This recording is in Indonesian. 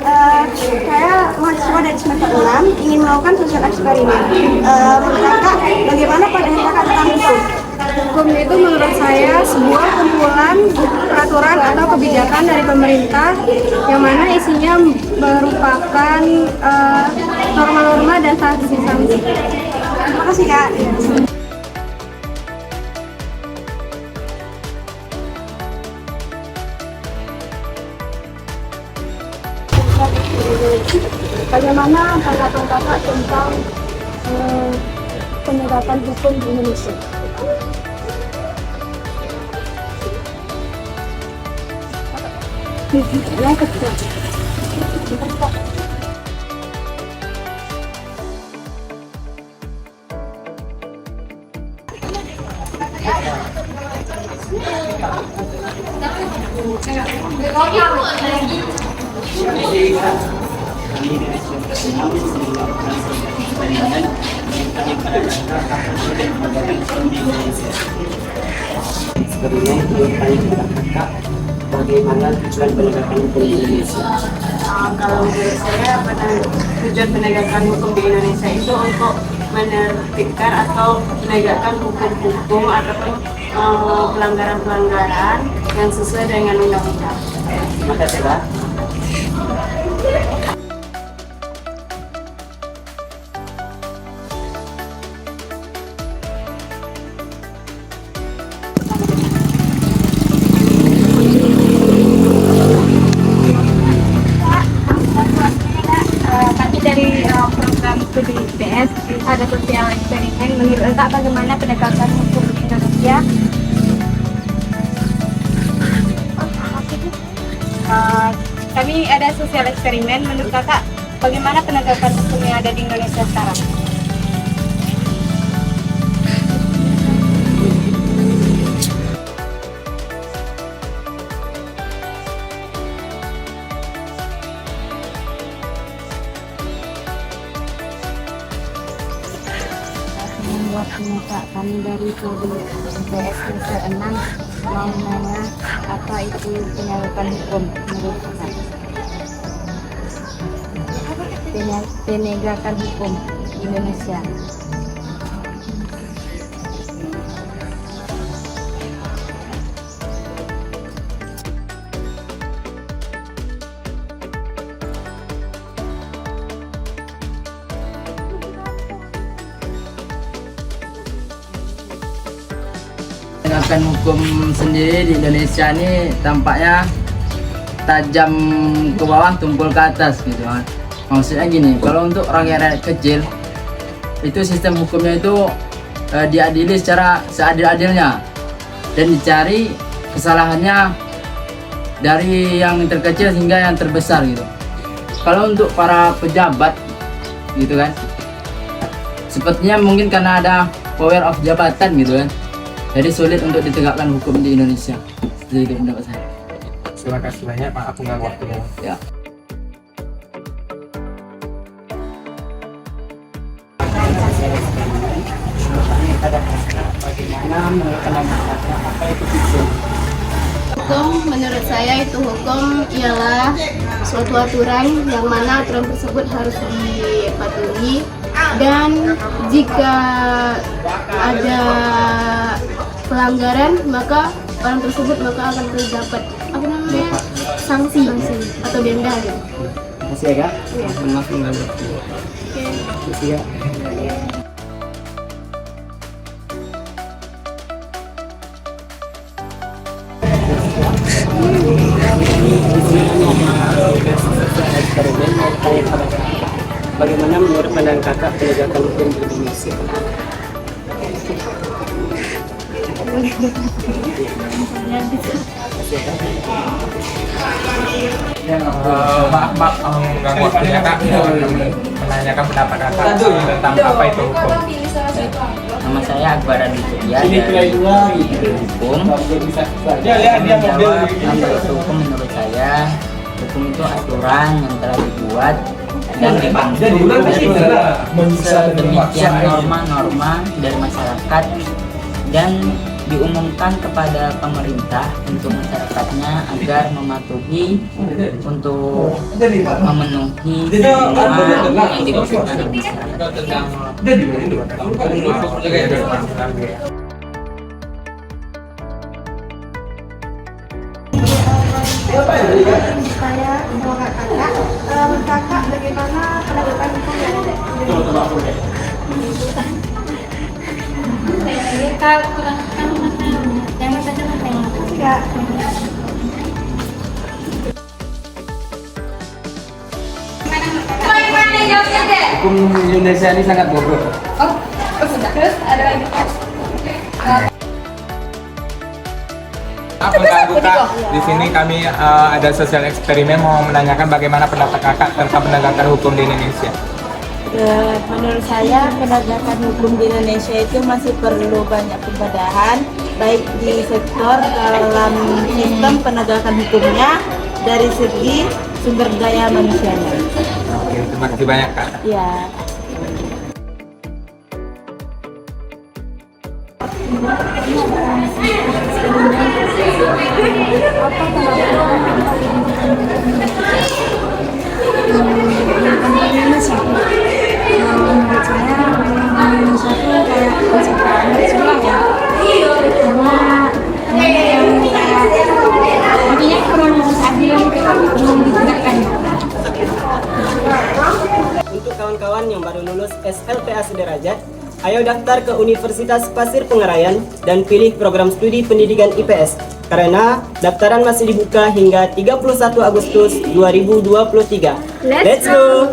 Saya mahasiswa dari semester 6 ingin melakukan sosial eksperimen. Menurut kakak, bagaimana pandangan kakak tentang hukum? Hukum itu menurut saya sebuah kumpulan peraturan atau kebijakan dari pemerintah yang mana isinya merupakan norma-norma dan sanksi-sanksi. Terima kasih kak. Bagaimana tanggapan kakak tentang penegakan hukum di Indonesia? Yang ketiga. Eksperimen bertanya kepada kakak bagaimana tujuan penegakan hukum di Indonesia. Kalau menurut saya tujuan penegakan hukum di Indonesia itu untuk menertibkan atau menegakkan hukum-hukum ataupun pelanggaran-pelanggaran yang sesuai dengan undang-undang. Terima kasih kak. Kami dari program studi IPS ada sosial eksperimen. Menurut kakak bagaimana penegakan hukum di Indonesia? Kami ada sosial eksperimen. Menurut kakak bagaimana penegakan hukum yang ada di Indonesia sekarang? Membuat pernyataan kami dari studi IPS semester 6 mau nanya apa itu penegakan hukum menurut kakak? Penegakan hukum di Indonesia. Penegakan hukum sendiri di Indonesia ini tampaknya tajam ke bawah tumpul ke atas gitu kan. Maksudnya gini, kalau untuk rakyat kecil itu sistem hukumnya itu diadili secara seadil-adilnya dan dicari kesalahannya dari yang terkecil hingga yang terbesar gitu. Kalau untuk para pejabat gitu kan, sepertinya mungkin karena ada power of jabatan gitu kan, jadi sulit untuk ditegakkan hukum di Indonesia. Itu pendapat saya. Terima kasih banyak, maaf mengganggu waktunya. Ya. Bagaimana menurut kakak apa itu hukum? Hukum menurut saya itu hukum ialah suatu aturan yang mana aturan tersebut harus dipatuhi dan jika ada pelanggaran maka orang tersebut akan terdapat sanksi atau denda gitu. Terima kasih ya kak. Maaf mengganggu waktu. Terima kasih kak. Bagaimana menurut pandangan kakak penegakan hukum di Indonesia? Maaf mengganggu waktunya kak, menanyakan pendapat kakak tentang apa itu hukum. Nama saya Akbar Aditya dari Hukum. Hukum menurut saya, hukum itu aturan yang telah dibuat dan dibentuk sedemikian norma-norma dari masyarakat dan diumumkan kepada pemerintah untuk masyarakatnya agar mematuhi untuk memenuhi semua yang dibutuhkan oleh masyarakat. Saya mau kakak, menurut kakak bagaimana penegakan hukum yang ada di Indonesia? Ya. Hukum Indonesia ini sangat bodoh. Terus ada lagi. Buka. Di sini kami ada sosial eksperimen mau menanyakan bagaimana pendapat kakak tentang penegakan hukum di Indonesia. Menurut saya penegakan hukum di Indonesia itu masih perlu banyak pembedahan, baik di sektor dalam sistem penegakan hukumnya dari segi sumber daya manusianya. Oke, terima kasih banyak kak. Ya. Menurut saya Indonesia itu kayak penciptaan Islam ya, karena yang intinya proses keadilan itu belum ditegakkan. Untuk kawan-kawan yang baru lulus SLTA sederajat, ayo daftar ke Universitas Pasir Pengarayan dan pilih program studi pendidikan IPS karena daftaran masih dibuka hingga 31 Agustus 2023. Let's go!